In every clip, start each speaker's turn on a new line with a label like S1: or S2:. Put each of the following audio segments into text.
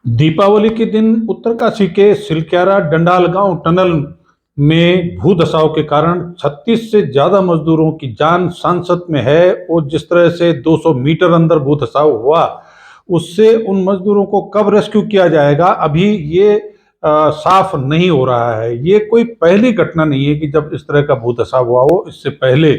S1: दीपावली के दिन उत्तरकाशी के सिलक्यारा डंडाल गांव टनल में भूधसाव के कारण 36 से ज्यादा मजदूरों की जान सांसत में है। और जिस तरह से 200 मीटर अंदर भूधसाव हुआ, उससे उन मजदूरों को कब रेस्क्यू किया जाएगा, अभी ये साफ नहीं हो रहा है। ये कोई पहली घटना नहीं है कि जब इस तरह का भूधसाव हुआ हो। इससे पहले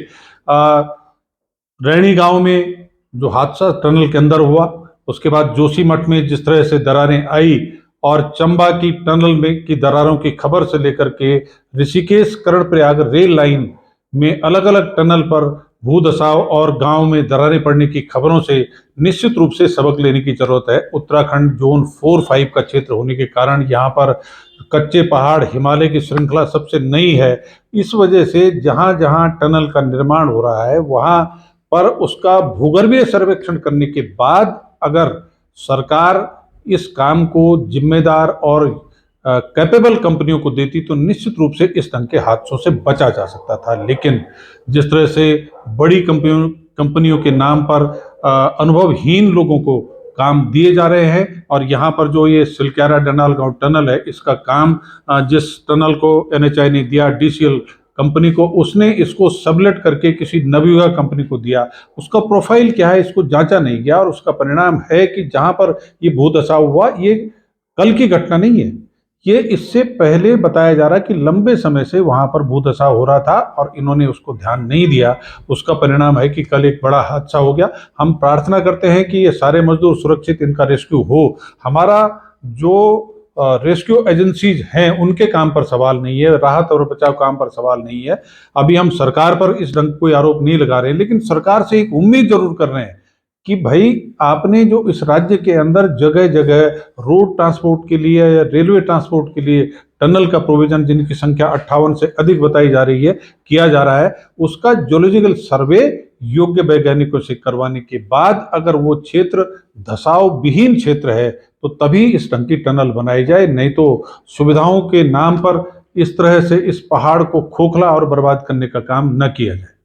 S1: रैणी गांव में जो हादसा टनल के अंदर हुआ, उसके बाद जोशीमठ में जिस तरह से दरारें आई, और चंबा की टनल में की दरारों की खबर से लेकर के ऋषिकेश कर्णप्रयाग रेल लाइन में अलग अलग टनल पर भूधसाव और गांव में दरारें पड़ने की खबरों से निश्चित रूप से सबक लेने की जरूरत है। उत्तराखंड जोन 4-5 का क्षेत्र होने के कारण यहाँ पर कच्चे पहाड़, हिमालय की श्रृंखला सबसे नई है। इस वजह से जहां जहां टनल का निर्माण हो रहा है, वहां पर उसका भूगर्भीय सर्वेक्षण करने के बाद अगर सरकार इस काम को जिम्मेदार और कैपेबल कंपनियों को देती तो निश्चित रूप से इस ढंग के हादसों से बचा जा सकता था। लेकिन जिस तरह से बड़ी कंपनियों के नाम पर अनुभवहीन लोगों को काम दिए जा रहे हैं, और यहाँ पर जो ये सिलक्यारा डंडाल गांव टनल है, इसका काम जिस टनल को एनएचआई ने दिया डीसीएल कंपनी को, उसने इसको सबलेट करके किसी नवयुगा कंपनी को दिया। उसका प्रोफाइल क्या है, इसको जांचा नहीं गया, और उसका परिणाम है कि जहां पर ये भूधसाव हुआ, ये कल की घटना नहीं है। ये इससे पहले बताया जा रहा है कि लंबे समय से वहां पर भूधसाव हो रहा था और इन्होंने उसको ध्यान नहीं दिया। उसका परिणाम है कि कल एक बड़ा हादसा हो गया। हम प्रार्थना करते हैं कि ये सारे मजदूर सुरक्षित, इनका रेस्क्यू हो। हमारा जो रेस्क्यू एजेंसीज हैं उनके काम पर सवाल नहीं है, राहत और बचाव काम पर सवाल नहीं है। अभी हम सरकार पर इस ढंग कोई आरोप नहीं लगा रहे, लेकिन सरकार से एक उम्मीद जरूर कर रहे हैं कि भाई, आपने जो इस राज्य के अंदर जगह जगह रोड ट्रांसपोर्ट के लिए या रेलवे ट्रांसपोर्ट के लिए टनल का प्रोविजन, जिनकी संख्या 58 से अधिक बताई जा रही है, किया जा रहा है, उसका ज्योलॉजिकल सर्वे योग्य वैज्ञानिकों से करवाने के बाद अगर वो क्षेत्र धसाव विहीन क्षेत्र है तो तभी इस ढंग की टनल बनाई जाए। नहीं तो सुविधाओं के नाम पर इस तरह से इस पहाड़ को खोखला और बर्बाद करने का काम न किया जाए।